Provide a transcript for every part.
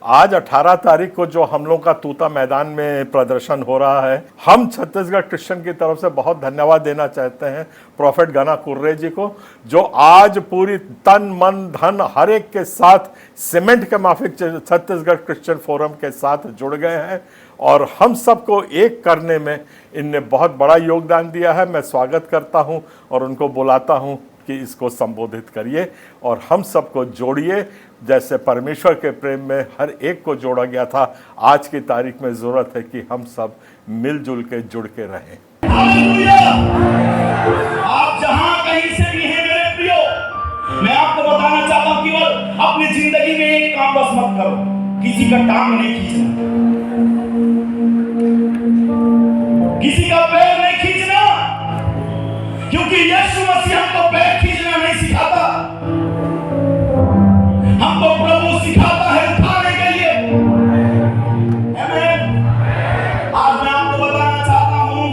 आज 18 तारीख को जो हम लोग का तूता मैदान में प्रदर्शन हो रहा है, हम छत्तीसगढ़ क्रिश्चियन की तरफ से बहुत धन्यवाद देना चाहते हैं प्रॉफेट गना कुर्रे जी को, जो आज पूरी तन मन धन हर एक के साथ सीमेंट के माफिक छत्तीसगढ़ क्रिश्चियन फोरम के साथ जुड़ गए हैं और हम सबको एक करने में इनने बहुत बड़ा योगदान दिया है। मैं स्वागत करता हूं और उनको बुलाता हूं कि इसको संबोधित करिए और हम सबको जोड़िए, जैसे परमेश्वर के प्रेम में हर एक को जोड़ा गया था। आज की तारीख में जरूरत है कि हम सब मिलजुल के जुड़ के रहें। आप जहां कहीं से भी हैं मेरे प्रियो, मैं आपको बताना चाहता हूं केवल अपनी जिंदगी में एक काम बस मत करो, किसी का टांग नहीं खींचना, किसी का पैर नहीं खींचना, क्योंकि यीशु मसीह हमको पैर खींचना नहीं सिखाता, हमको प्रभु सिखाता है उठाने के लिए। आमीन। आज मैं आपको बताना चाहता हूं,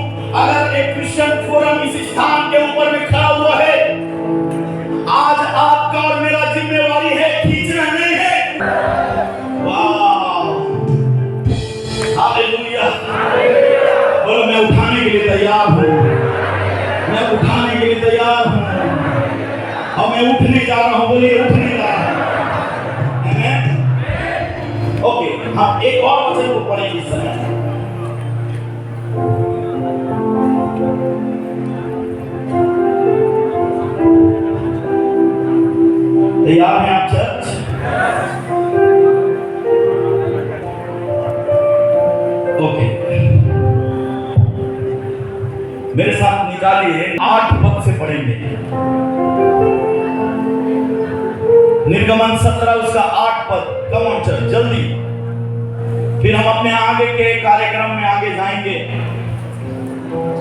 अगर एक क्रिश्चियन फोरम इस स्थान के ऊपर में खड़ा हुआ है, आज आपका और मेरा जिम्मेवारी है, खींचना नहीं है। वाह, हालेलुया। बोलो मैं उठाने के लिए तैयार हूं, मैं उठाने के लिए तैयार हूं और मैं उठने जा रहा हूं। बोलिए उठने जा रहा हूं। ओके, हम एक और वचन को पढ़ेंगे इस समय। तैयार हैं आप चर्च? ओके, मेरे साथ निकालिए 8 पद से पढ़ेंगे। निर्गमन 17 उसका 8 पद। कम ऑन चर्च, जल्दी। फिर हम अपने आगे के कार्यक्रम में आगे जाएंगे,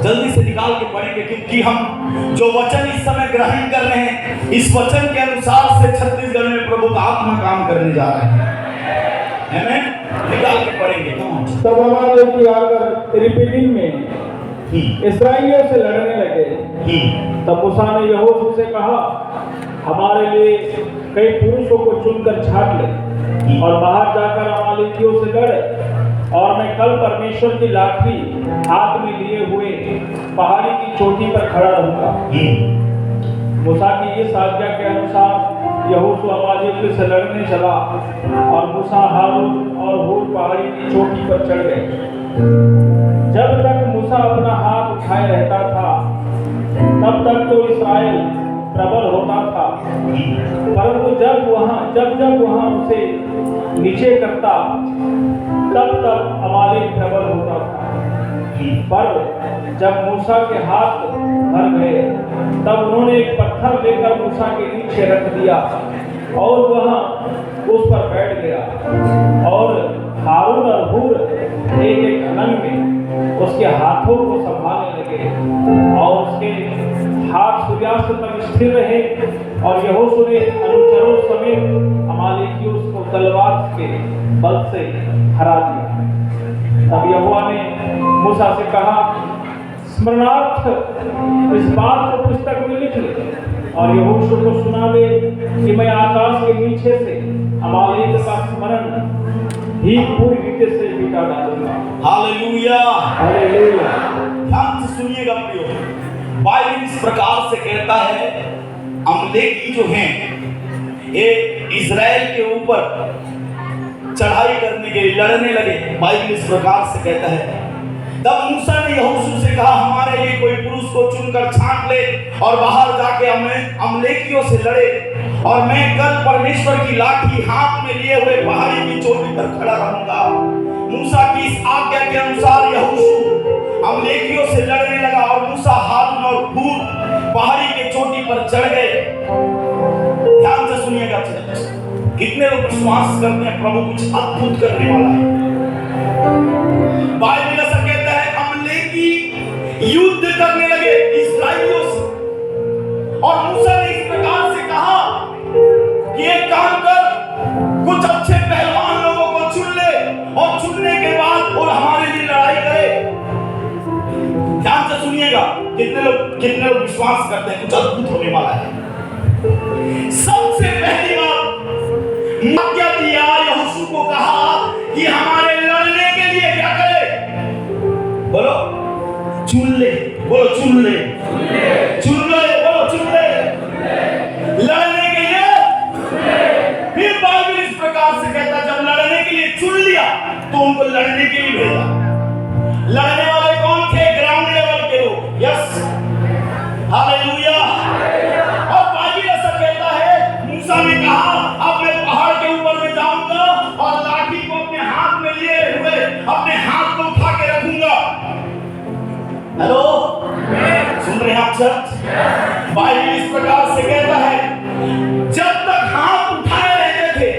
जल्दी से निकाल के पढ़ेंगे, क्योंकि हम जो वचन इस समय ग्रहण कर रहे हैं, इस वचन के अनुसार से छत्तीसगढ़ में प्रभु का आत्मा काम करने जा रहा है। आमीन। निकाल के पढ़ेंगे। Come on. तब हमारे लोग आकर रिपीटिंग में इस्राएलियों से लड़ने लगे। तब मूसा ने यहोशू से कहा, हमारे लिए कई पुरुषों को चुनकर छांट ले और बाहर जाकर अमालेकियों से लड़े, और मैं कल परमेश्वर की लाठी हाथ में लिए हुए पहाड़ी की चोटी पर खड़ा रहूंगा। मूसा की इस आज्ञा के अनुसार यहोशू अमालेकियों से लड़ने चला और मूसा, हारून और हूर पहाड़ी की चोटी पर चढ़ गए। जब तक मूसा अपना हाथ उठाए रहता था, तब तक तो इस्राएल प्रबल होता था, परंतु जब वहां उसे नीचे करता, तब अमालेक प्रबल होता था। पर जब मूसा के हाथ भर गए, तब उन्होंने एक पत्थर लेकर मूसा के नीचे रख दिया और वहां उस पर बैठ गया, और हारून और हूर एक अनंग में उसके हाथों को संभालने लगे और उसके हाथ सूर्यास्त तक स्थिर रहे, और यहोशू ने अनुचरों समेत अमालेकियों को तलवार के बल से हरा दिया। तब यहोवा ने मूसा से कहा, स्मरणार्थ इस बात को पुस्तक में लिख ले और यहोशू को सुना दे कि मैं आकाश के नीचे से अमालेक का स्मरण ही पूरी रीति से मिटा डालूंगा। Hallelujah, hallelujah. ध्यान से सुनिएगा प्रियो, बाइबल इस प्रकार से कहता है, अमलेकी जो हैं ये इजराइल के ऊपर चढ़ाई करने के लिए लड़ने लगे। बाइबल इस प्रकार से कहता है, तब मूसा ने यहोशू से कहा, हमारे लिए कोई पुरुष को चुनकर छांट ले और बाहर जाके अमलेकियों से लड़े, और मैं कल परमेश्वर की लाठी हाथ में लिए हुए पहाड़ी की चोटी पर खड़ा रहूंगा। मूसा की इस आज्ञा के अनुसार यहोशू अमलेकियों से लड़ने लगा और मूसा, हारून और हूर पहाड़ी के चोटी पर चढ़ गए। ध्यान से सुनिएगा, कितने लोग विश्वास करते हैं प्रभु कुछ अद्भुत करने वाला है। बाइबल ऐसा कहता है, अमलेकी युद्ध करने लगे इस्राएलियों से, और मूसा ने इस प्रकार से कहा कि एक काम कर, कुछ अच्छे पहलवान लोगों को चुन ले और चुनने के बाद वो हमारे लिए लड़ाई करे। ध्यान से सुनिएगा, कितने लोग विश्वास करते हैं कुछ अद्भुत होने वाला है। सबसे पहली बात क्या दिया, यहोशू को कहा कि हमारे लड़ने के लिए क्या करे? बोलो चुन ले, बोलो चुन ले, चुन ले, बोलो चुन ले, लड़ने के लिए। फिर बाइबल इस प्रकार से कहता, जब लड़ने के लिए चुन लिया तो उनको लड़ने के लिए भेजा। लड़ने वाले कौन थे? ग्राउंड लेवल के लोग। Yes, hallelujah. और बाइबल ऐसा कहता है, मूसा ने कहा अब मैं पहाड़ के ऊपर में जाऊंगा और लाठी को अपने हाथ में लिए हुए अपने हाथ को उठा के रखूंगा। हेलो, सुन रहे हैं आप चर्च? बाइबल इस प्रकार से कहता है, जब तक हाथ उठाए रहते थे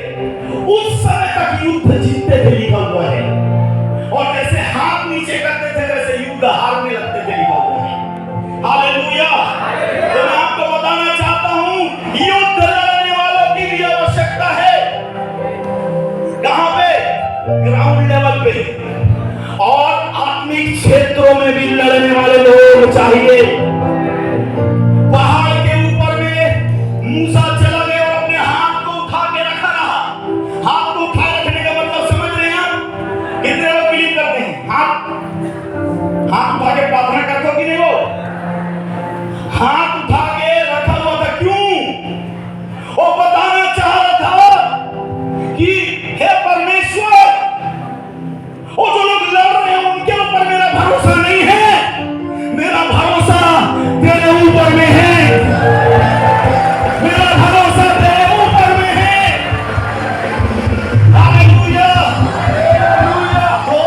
उस समय तक युद्ध जीतते थे, लिखा हुआ है। और जैसे हाथ नीचे करते थे वैसे युद्ध हारने लगते थे, लिखा हुआ है। हालेलुया। तो मैं आपको बताना चाहता हूं, युद्ध लड़ने वालों की भी आवश्यकता है। कहां पे? ग्राउंड लेवल पे। और आत्मिक क्षेत्रों में भी लड़ने वाले लोग चाहिए। पहाड़ के ऊपर में मूसा चला गया और अपने हाथ को उठा के रखा रहा। हाथ को उठाए रखने का मतलब समझ रहे हैं आप? कितने लोग बिलीव करते हैं? हाथ उठा के प्रार्थना करते हो कि नहीं? वो हाथ उठा के रखा हुआ था, क्यों? वो बताना चाह रहा था कि हे परमेश्वर, वो जो लोग लड़ रहे हैं उनके ऊपर मेरा भरोसा नहीं है, मेरा भरोसा तेरे ऊपर में है, मेरा भरोसा तेरे ऊपर में है। हालेलुया। तो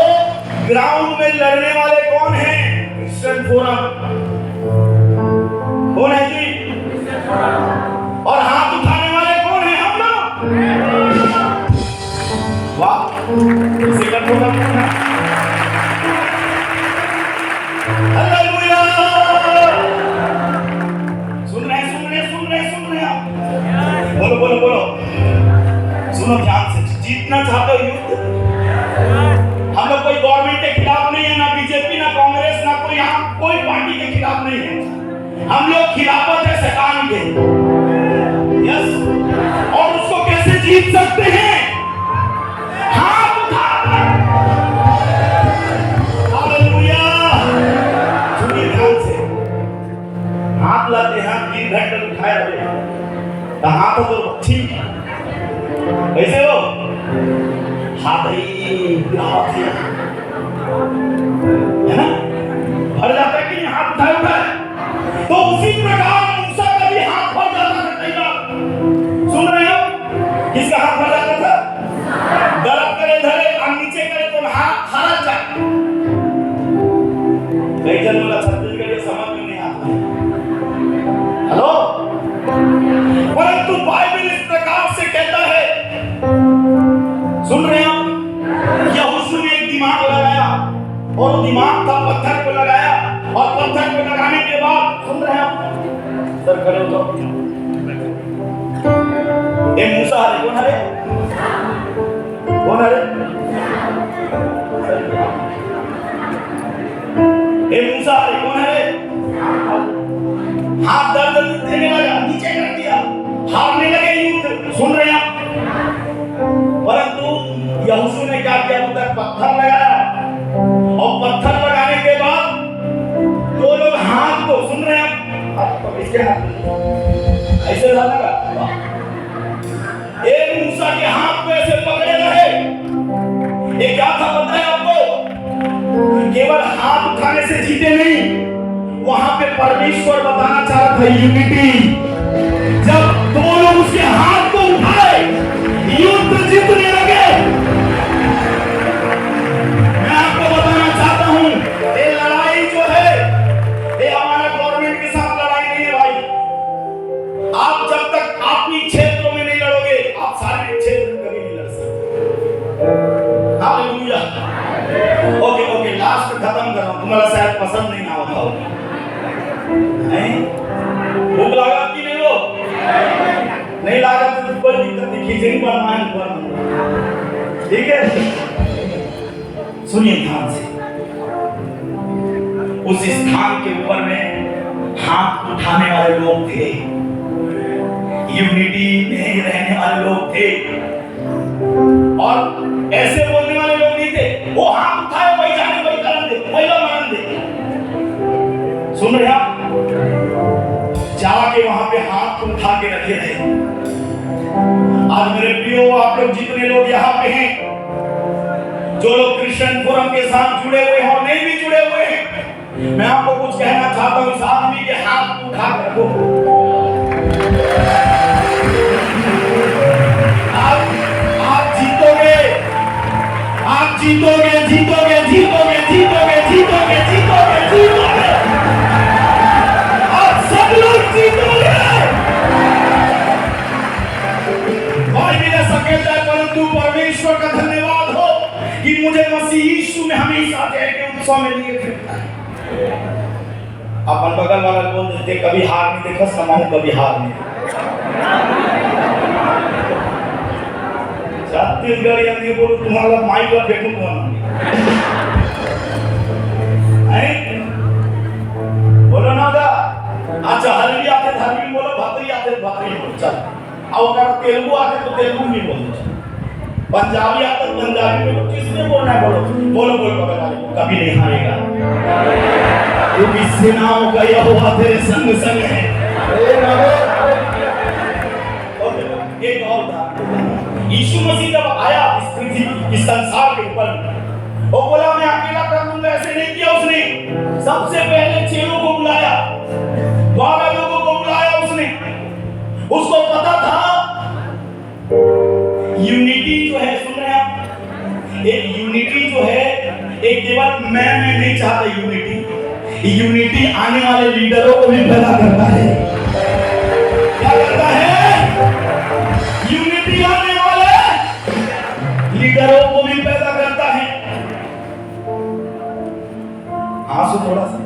ग्राउंड में लड़ने वाले कौन हैं? Christian forum. कौन है जी? और हाथ उठाने वाले कौन हैं? हम लोग। वाह, इसे कर दो ना। हालेलुया। सुन रहे हैं, सुन रहे हैं, सुन रहे हैं, सुन रहे हैं आप? बोलो बोलो बोलो, सुनो ध्यान से। जीतना चाहते हो युद्ध? हम लोग कोई गवर्नमेंट के खिलाफ नहीं है, ना बीजेपी, ना कांग्रेस, ना कोई यहाँ कोई पार्टी के खिलाफ नहीं है। हम लोग खिलाफत है शैतान के। यस। और उसको कैसे जीत सकते हैं? हाथ उठाकर। हालेलुया। सुनिए ध्यान से। हाथ लाते हैं, 3 घंटे उठाए रहे, तो हाथ तो ठीक कैसे हो? हाथ ही हाथ है ना, भर जाता है कि हाथ उठाए उठाए। तो उसी प्रकार मूसा का भी हाथ भर जाता था कई बार। सुन रहे हो? किसका हाथ भर जाता था? गलत करे धरे और नीचे करे तो हाथ हरा जाए। कई जन बोला छत्तीसगढ़ ये समझ में नहीं आता। हेलो, परंतु बाइबल इस प्रकार से कहता है, सुन रहे हो? यहोशू ने एक दिमाग लगाया और दिमाग था पत्थर को लगाया, और पत्थर को लगाने के बाद, सुन रहे हैं आप? सर खड़े हो जाओ। ये मूसा है, कौन है? कौन है? ये मूसा है, कौन है? हाथ दर्द देने लगा, नीचे कर दिया, हारने लगे युद्ध। सुन रहे हैं आप? परंतु यहोशू ने क्या किया? पत्थर लगाया, और पत्थर लगाने के बाद दो लोग हाथ को, सुन रहे हैं आप? तो इसके हाथ ऐसे लगा, एक मूसा के हाथ को ऐसे पकड़े रहे। ये क्या था पता है आपको? केवल हाथ उठाने से जीते नहीं, वहां पे परमेश्वर बताना चाह रहा था यूनिटी। जब दो लोग उसके हाथ को उठाए, युद्ध जीतने लगे। मैं आपको बताना चाहता हूं, ये लड़ाई जो है, ये हमारा गवर्नमेंट के साथ लड़ाई नहीं है भाई। आप जब तक अपनी क्षेत्रों में नहीं लड़ोगे, आप सारे क्षेत्र में कभी नहीं लड़ सकते। हालेलुया। ओके ओके, लास्ट खत्म कर रहा हूं, तुम्हारा शायद पसंद नहीं आता होगा। नहीं भूख लगा कि नहीं? वो नहीं लगा तो कोई दिक्कत नहीं, खिचड़ी बनवाए ऊपर, ठीक है? सुनिए ध्यान से। उस स्थान के ऊपर में हाथ उठाने वाले लोग थे, यूनिटी में रहने वाले लोग थे, और ऐसे बोलने वो हाथ उठाए वही जाने वही करन दे, पहला मरण दे। सुन रहे आप? जाके वहां पे हाथ उठा के रखे रहे। आज मेरे प्रियो, आप लोग जितने लोग यहाँ पे हैं, जो लोग क्रिश्चियन फोरम के साथ जुड़े हुए हैं और नहीं भी जुड़े हुए हैं, मैं आपको कुछ कहना चाहता हूं। इस आदमी के हाथ उठा कर रखो। आप जीतोगे, आप जीतोगे, जीतोगे, जीतोगे, जीतोगे, जीतोगे, जीतोगे, जीतोगे। आप सब लोग जीतोगे। कोई भी न सकेता, परंतु परमेश्वर का धन्यवाद हो कि मुझे मसीह यीशु में हमेशा जय के उत्सव में लिए फिरता है। अपन बगल वाला बोल देते, कभी हार नहीं देखा, समाहू कभी हार नहीं। छत्तीसगढ़ या नहीं बोलो, तुम्हारा माइक का फेंकू कौन? बोलो ना दा। अच्छा, हल्दी आते हल्दी बोलो, भातरी आते भातरी बोलो। चल, और अगर तेलुगु आते तो तेलुगु भी बोलो, पंजाबी आते पंजाबी बोलो। किसने बोलना है? बोलो बोलो बोलो, बगल वाले को कभी नहीं हारेगा, क्योंकि सेनाओं का यहोवा तेरे संग संग है। एक और उदाहरण, यीशु मसीह जब आया इस पृथ्वी इस संसार के ऊपर, वो बोला मैं अकेला कर दूंगा, ऐसे नहीं किया उसने। सबसे पहले चेलों को बुलाया, 12 लोगों को बुलाया उसने। उसको पता था यूनिटी जो है, सुन रहे हैं आप, एक यूनिटी जो है, एक केवल मैं नहीं चाहता यूनिटी आने वाले लीडरों को भी पैदा करता है। क्या करता है? यूनिटी आने वाले लीडरों को भी पैदा करता है। आंसू थोड़ा सा।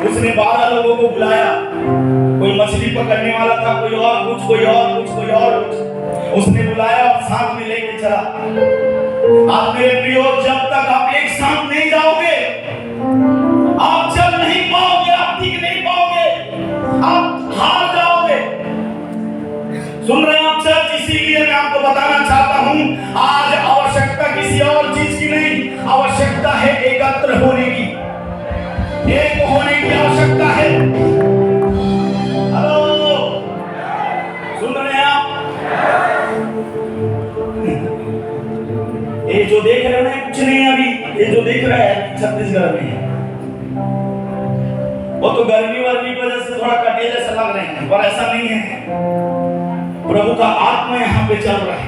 उसने 12 लोगों को बुलाया, कोई मछली पकड़ने वाला था, कोई और कुछ, कोई और कुछ, कोई और कुछ। उसने बुलाया और साथ में लेके चला। आज मेरे प्रियो, जब तक आप एक साथ नहीं जाओगे, आप चल नहीं पाओगे, आप टिक नहीं पाओगे, आप हार जाओगे। सुन रहे हैं आप चर्च? इसीलिए मैं आपको बताना चाहता हूं, आज आवश्यकता किसी और चीज की नहीं, आवश्यकता है एकत्र होने की, एक होने की आवश्यकता है। हेलो, सुन रहे हैं आप? ये जो देख रहे हैं कुछ नहीं, अभी ये जो देख रहे हैं छत्तीसगढ़ में, वो तो गर्मी वर्मी की वजह से थोड़ा कटे जैसा लग रहे हैं, पर ऐसा नहीं है। प्रभु का आत्मा यहाँ पे चल रहा है।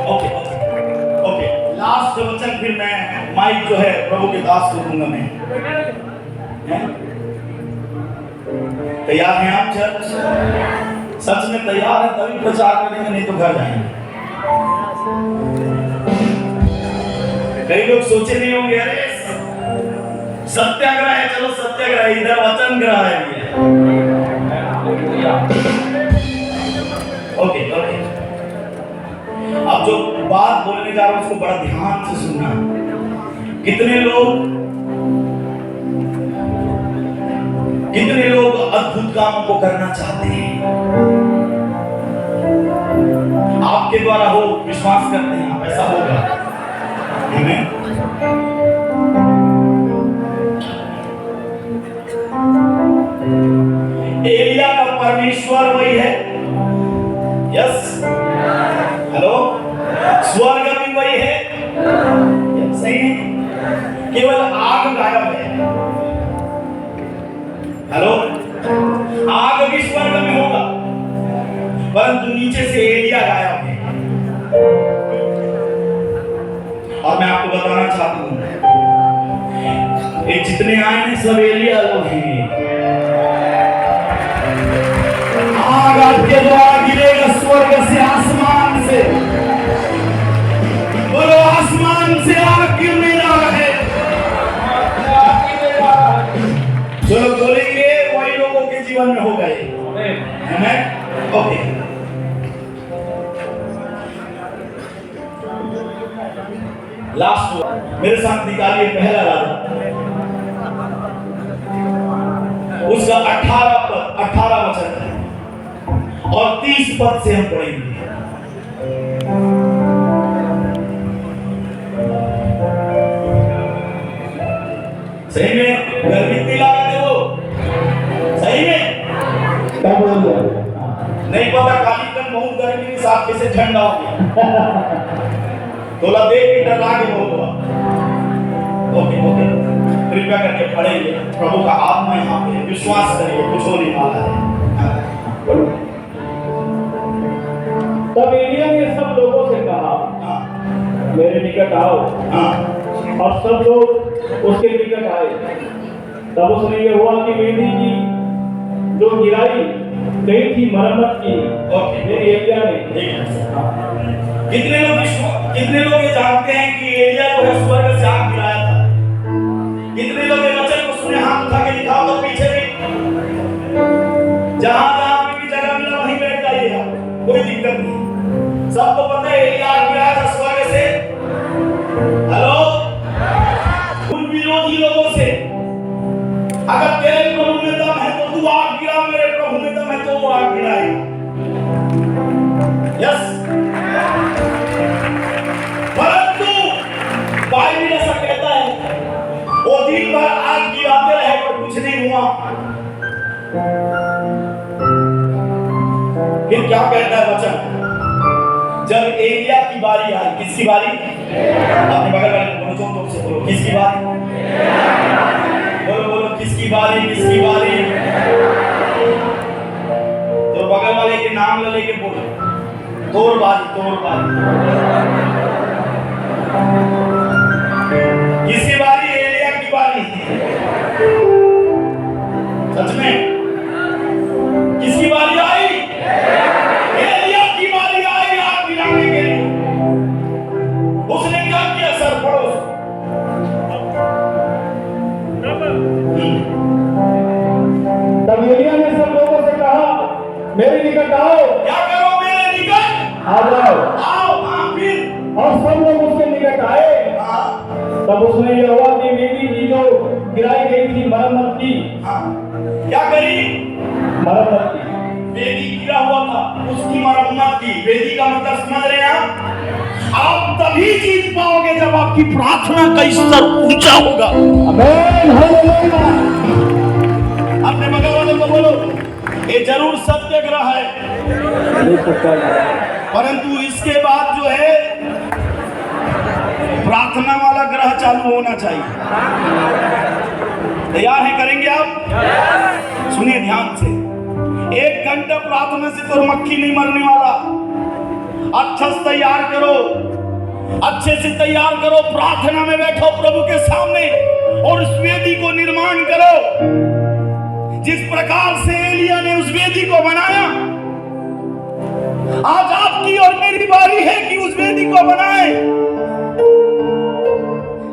ओके ओके, लास्ट वचन फिर मैं माइक जो है प्रभु के दास को दूंगा मैं। तैयार हैं आप चर्च? सच में तैयार है तभी प्रचार करेंगे, नहीं तो घर जाएंगे। कई लोग सोचे नहीं होंगे, अरे सत्याग्रह है, चलो सत्याग्रह, इधर वचन ग्रह है। ओके ओके, अब जो बात बोलने जा रहा हूं उसको बड़ा ध्यान से सुनना। कितने लोग अद्भुत कामों को करना चाहते हैं? आपके द्वारा हो, विश्वास करते हैं आप, ऐसा होगा। आमीन। एलिया का परमेश्वर वही है। यस, हेलो, स्वर्ग भी वही है। सही है, केवल आग गायब है। हेलो, आग भी स्वर्ग में होगा, परंतु नीचे से एलिया गायब है। और मैं आपको बताना चाहता हूं, ये जितने आए हैं सब एलिया लोग हैं। आग आपके द्वारा गिरेगा स्वर्ग से, आसमान से। बोलो, आसमान से आग गिरने जा रहा है। चलो बोलेंगे, वही लोगों के जीवन में हो गए। ओके, लास्ट मेरे साथ निकालिए पहला राजा, उसका 18 पद। 18 वचन और 30 पद से हम पढ़ेंगे। सही में गर्मी इतनी लागत है वो, सही में क्या बोल रहे हो? नहीं पता कालीकन बहुत गर्मी के साथ कैसे ठंडा हो गया। तोला देख के डर लागे होगा। ओके ओके, कृपया करके पढ़ेंगे। प्रभु का आत्मा यहाँ पे, विश्वास करिए कुछ होने वाला है। तब एलिय्याह ने सब लोगों से कहा, मेरे निकट आओ। और सब लोग उसके निकट आए। तब उसने यहोवा की वेदी की जो गिराई गई थी मरम्मत की। एलिय्याह ने कितने लोग ये जानते हैं कि एलिय्याह को स्वर्ग से आग गिराया था? कितने लोग ये वचन को सुने? हाथ उठा के दिखाओ तो पीछे भी। जहां जहां भी जगह मिला वहीं बैठ जाइए, कोई दिक्कत नहीं। सबको पता है एलिय्याह आग गिराया था स्वर्ग से। हेलो, उन विरोधी लोगों से, अगर तेरे प्रभु में दम है तो तू आग गिरा, मेरे प्रभु में दम है तो वो आग गिराएगा। यस, परंतु बाइबल ऐसा कहता है वो दिन भर आग गिराते रहे पर कुछ नहीं हुआ। फिर क्या कहता है वचन? जब एलिय्याह की बारी आई, किसकी बारी? अपने बगल वाले को बोलो, जोर से बोलो, किसकी बारी? बोलो बोलो, किसकी बारी? किसकी बारी? तो बगल वाले के नाम लेके बोलो, तोर बारी, तोर बारी। किसकी बारी? एलिय्याह की बारी। सच में किसकी बारी आई? एलिय्याह की बारी आई आग गिराने के लिए। उसने क्या किया? सर पढ़ो। तब एलिय्याह ने सब लोगों से कहा, मेरे निकट आओ। क्या करो? मेरे निकट आ जाओ। आओ। हाँ, फिर और सब लोग उसके निकट आए। तब उसने यहोवा की वेदी की जो गिराई गई थी मरम्मत की। क्या करी? मरम्मत की। वेदी गिरा हुआ था, उसकी मरम्मत की। वेदी का मतलब समझ रहे हैं आप तभी जीत पाओगे जब आपकी प्रार्थना का स्तर ऊंचा होगा। आमीन, हालेलुया। अपने बगल वाले को बोलो, ये जरूर सत्याग्रह है, परंतु इसके बाद जो है प्रार्थना वाला ग्रह चालू होना चाहिए। तैयार है? करेंगे आप? सुनिए ध्यान से। 1 घंटा प्रार्थना से तो मक्खी नहीं मरने वाला। अच्छा से तैयार करो, अच्छे से तैयार करो, प्रार्थना में बैठो प्रभु के सामने और उस वेदी को निर्माण करो जिस प्रकार से एलिय्याह ने उस वेदी को बनाया। आज आपकी और मेरी बारी है कि उस वेदी को बनाए।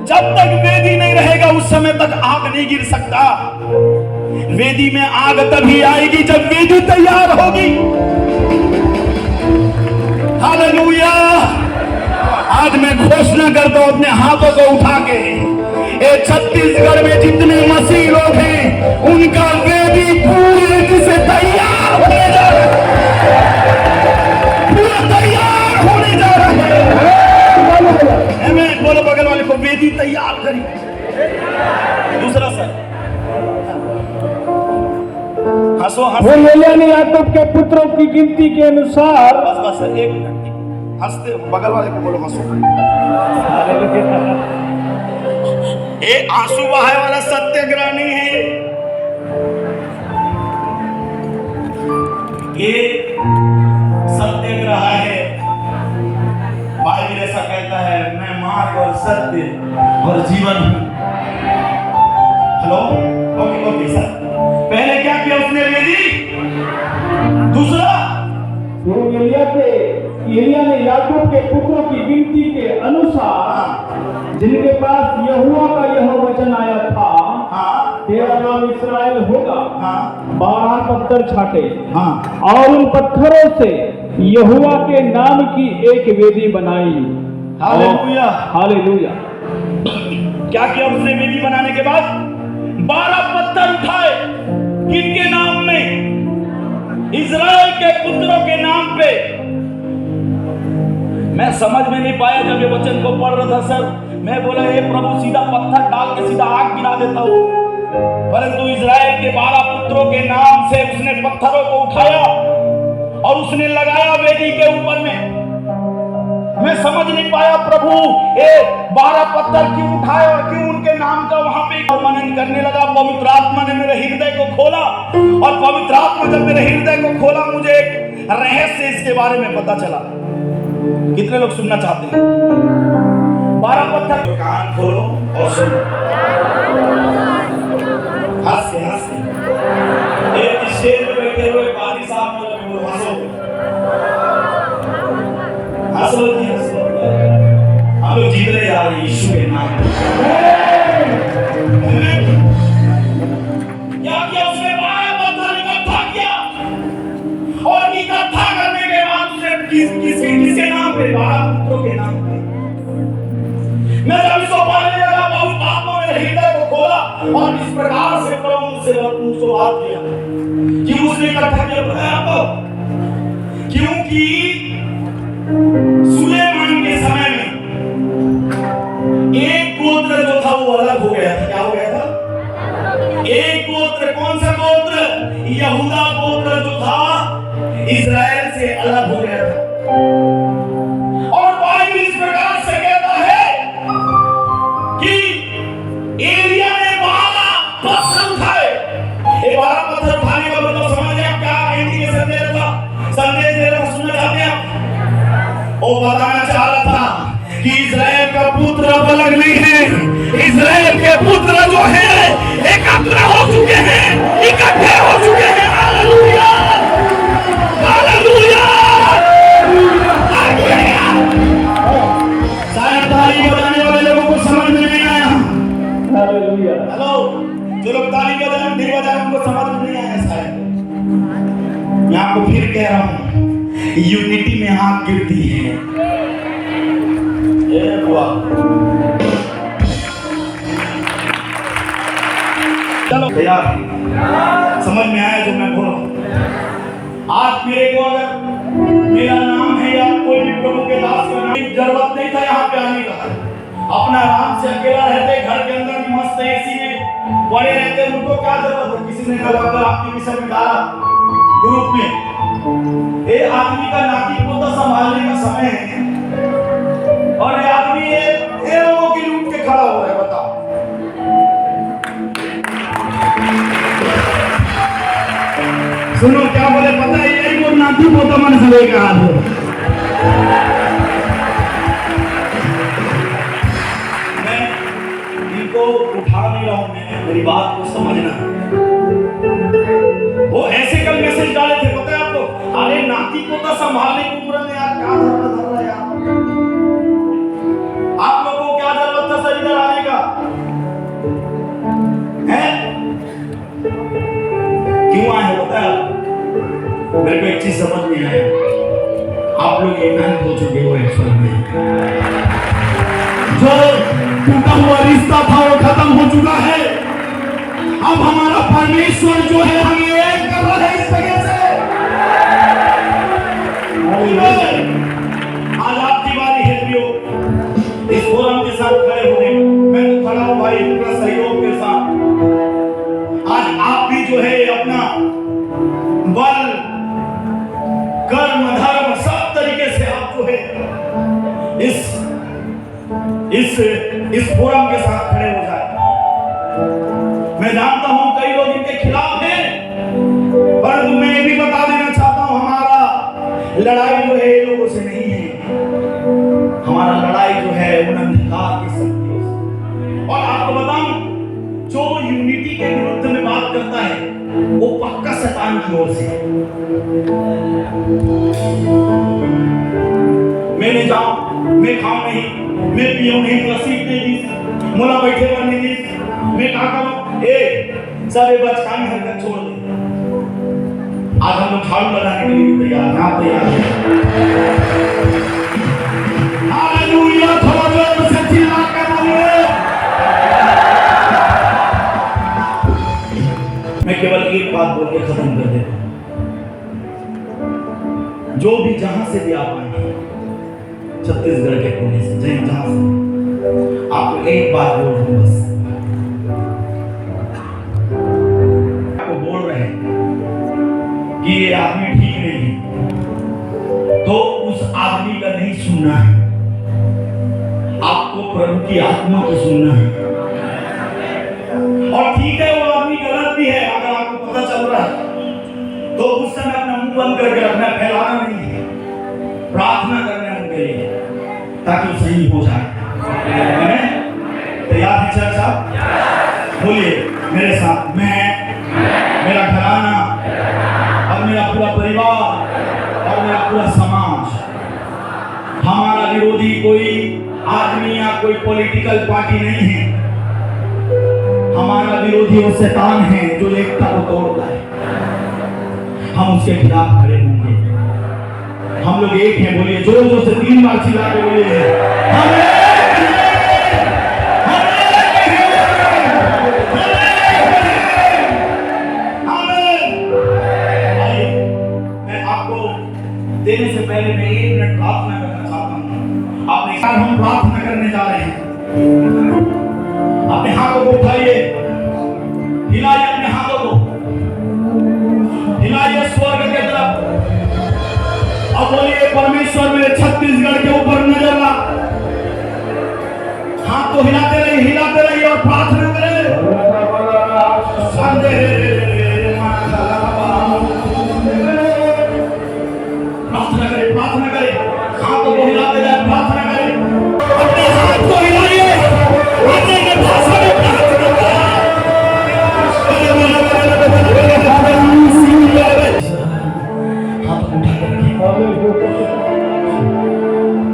जब तक वेदी नहीं रहेगा उस समय तक आग नहीं गिर सकता। वेदी में आग तभी आएगी जब वेदी तैयार होगी। हालेलुया। आज मैं घोषणा करता हूं अपने हाथों को उठा के, ये छत्तीसगढ़ में जितने मसीह लोग हैं उनका वेदी पूरी से तैयार होने जा रहा है, पूरा तैयार होने जा रहा है। बोलो बगल वाले को, वेदी तैयार करी। दूसरा सर, हंसो हंसो। एलिय्याह ने याकूब के पुत्रों की गिनती के अनुसार, बस बस सर, एक मिनट हंसते, बगल वाले को बोलो हंसो। ये आंसू बहाए वाला सत्याग्रह नहीं है, ये सत्याग्रह है। बाइबल ऐसा कहता है, मैं मार्ग और सत्य और जीवन हूं। Hello, okay okay sir. पहले क्या किया उसने? वेदी। दूसरा, एलिय्याह ने याकूब के पुत्रों की गिनती के अनुसार जिनके पास यहोवा का यह वचन आया था, तेरा नाम इस्राएल होगा, 12 पत्थर छाटे और उन पत्थरों से यहोवा के नाम की एक वेदी बनाई। Hallelujah, hallelujah. क्या किया उसने? वेदी बनाने के बाद 12 पत्थर उठाए, किनके नाम में? पुत्रों के नाम पे। मैं समझ में नहीं पाया जब ये वचन को पढ़ रहा था सर। मैं बोला हे प्रभु सीधा पत्थर डाल के सीधा आग गिरा देता हूं, परंतु इजराइल के 12 पुत्रों के नाम से उसने पत्थरों को उठाया और उसने लगाया वेदी के ऊपर में। मैं समझ नहीं पाया प्रभु ये 12 पत्थर क्यों उठाए और क्यों उनके नाम का वहां पे मनन करने लगा। पवित्र आत्मा ने मेरे हृदय को खोला और पवित्र आत्मा जब मेरे हृदय को खोला मुझे एक रहस्य इसके बारे में पता चला। कितने लोग सुनना चाहते हैं? 12 पत्थर, कान खोलो और सुनो। हंस के एक स्टेज पे बैठे हुए पादी साहब को हंसो हंसो जी हंसो। हम लोग जीत रहे जा रहे यीशु के नाम पे। क्या किया उसने? 12 पत्थर इकट्ठा किया और इकट्ठा करने के बाद उसने किसके नाम पे? 12 पुत्रों के नाम पे। मैं जब इसको पढ़ने लगा बहुत आत्मा में हृदय को खोला और इस प्रकार से प्रभु मुझसे उसको बात किया कि उसने इकट्ठा किया। पता है आपको? क्योंकि सुलेमान के समय में एक गोत्र जो था वो अलग हो गया था। क्या हो गया था? एक गोत्र, कौन सा गोत्र? यहूदा गोत्र जो था इजराइल से अलग हो गया था। और बाइबल इस प्रकार से कहता है कि एलिया ने 12 पत्थर उठाए। ये 12 पत्थर उठाने का मतलब समझ गया क्या? एंटी के संदेश दे रहा सुनना चाहते हैं? वो बताना चाह रहा था कि इजराइल का पुत्र अब अलग नहीं है। इजराइल के पुत्र जो है एकत्र हो चुके हैं, इकट्ठे हो चुके हैं। Hallelujah hallelujah hallelujah. शायद ताली बजाने वाले लोगों को समझ में नहीं आया। हालेलुया। हेलो, जो लोग ताली बजाने नहीं बजाए उनको समझ में नहीं आया शायद। मैं आपको फिर कह रहा हूं यूनिटी में आग गिरती है। ये हुआ। चलो भैया समझ में आया जो मैं बोल रहा हूं। आज मेरे को अगर मेरा नाम है या कोई भी प्रभु के दास का नाम, जरूरत नहीं था यहाँ पे आने का। अपना आराम से अकेला रहते घर के अंदर मस्त एसी में पड़े रहते, उनको क्या जरूरत है? किसी ने कहा आपके विषय में डाला ग्रुप में, ये आदमी का नाती पोता संभालने का समय है और ये आदमी ये लोगों की लूट के खड़ा हो रहा है। बताओ सुनो क्या बोले पता है? यही वो नाती पोता मन सभी का हाथ है। मैं इनको उठा नहीं रहा हूं, मैं मेरी बात को समझना। वो ऐसे कल मैसेज डाले थे पता है आपको? अरे नाती पोता संभालने की उम्र में यार क्या धर रहा है यार? आप लोगों को क्या जरूरत था सर इधर आने का? है क्यों आए हो? पता है मेरे को एक चीज समझ में आया, आप लोग ईमान हो चुके हो ईश्वर में। जो टूटा हुआ रिश्ता था वो खत्म हो चुका है। अब हमारा परमेश्वर जो है हमें एक कर रहा है इस जगह से। आज आपकी बारी है प्रियो इस फोरम के साथ खड़े होने। मैं तो खड़ा हूं भाई पूरा सहयोग के साथ। आज आप भी जो है अपना बल कर्म धर्म सब तरीके से आप जो है इस फोरम के साथ खड़े हो जाए। मैं जानता हूं कई लोग इनके खिलाफ हैं, परंतु मैं ये भी बता देना चाहता हूं हमारा लड़ाई जो है लोगों से नहीं है। हमारा लड़ाई जो है उन अंधकार की शक्तियों से। और आपको बताऊं जो यूनिटी के विरुद्ध में बात करता है वो पक्का शैतान की ओर से। मैं नहीं जाऊं, मैं खाऊं नहीं, मैं पीऊं नहीं, रसीद दे दी, मोला बैठे पर नहीं दी, मैं क्या करूं? सब ये बचकानी हरकत छोड़ दे। आज हम लोग झाड़ू लगाने के लिए तैयार हैं, आप तैयार हैं? हालेलुया, थोड़ा जोर से चिल्ला के बोलिए। मैं केवल एक बात बोल के खत्म कर देता हूं। जो भी जहां से भी आप आए छत्तीसगढ़ के कोने से जहां से आपको एक बात बोल दूं बस, आपको बोल रहे हैं कि ये आदमी ठीक नहीं है, तो उस आदमी का नहीं सुनना है, आपको प्रभु की आत्मा को सुनना है। और ठीक है वो आदमी गलत भी है, अगर आपको पता चल रहा है तो उस समय अपना मुंह बंद करके रखना, फैलाना नहीं है, प्रार्थना करना है उनके लिए ताकि वो सही हो जाए। तैयार है चर्च साहब? बोलिए मेरे साथ, मैं, मेरा घराना और मेरा पूरा परिवार और मेरा पूरा समाज, हमारा विरोधी कोई आदमी या कोई पॉलिटिकल पार्टी नहीं है, हमारा विरोधी वो शैतान है जो एकता को तोड़ता है। हम उसके खिलाफ खड़े होंगे। हम लोग एक हैं, बोलिए जोर जोर से 3 बार चिल्ला के बोलिए हम एक हैं, हम एक हैं। आइए, मैं आपको देने से पहले मैं 1 मिनट प्रार्थना करना चाहता हूँ। अपने साथ हम प्रार्थना करने जा रहे हैं। अपने हाथों को उठाइए, हिलाइए अपने हाथों को, हिलाइए स्वर्ग के तरफ। अब बोलिए परमेश्वर मेरे छत्तीसगढ़ के ऊपर नजर ला। हाथ को हिलाते रहिए और प्रार्थना करें। प्रार्थना करें, हाथ को हिलाते जाए, प्रार्थना करें, अपने हाथ को हिलाइए, अपने भाषा में प्रार्थना करें। हाथ उठा के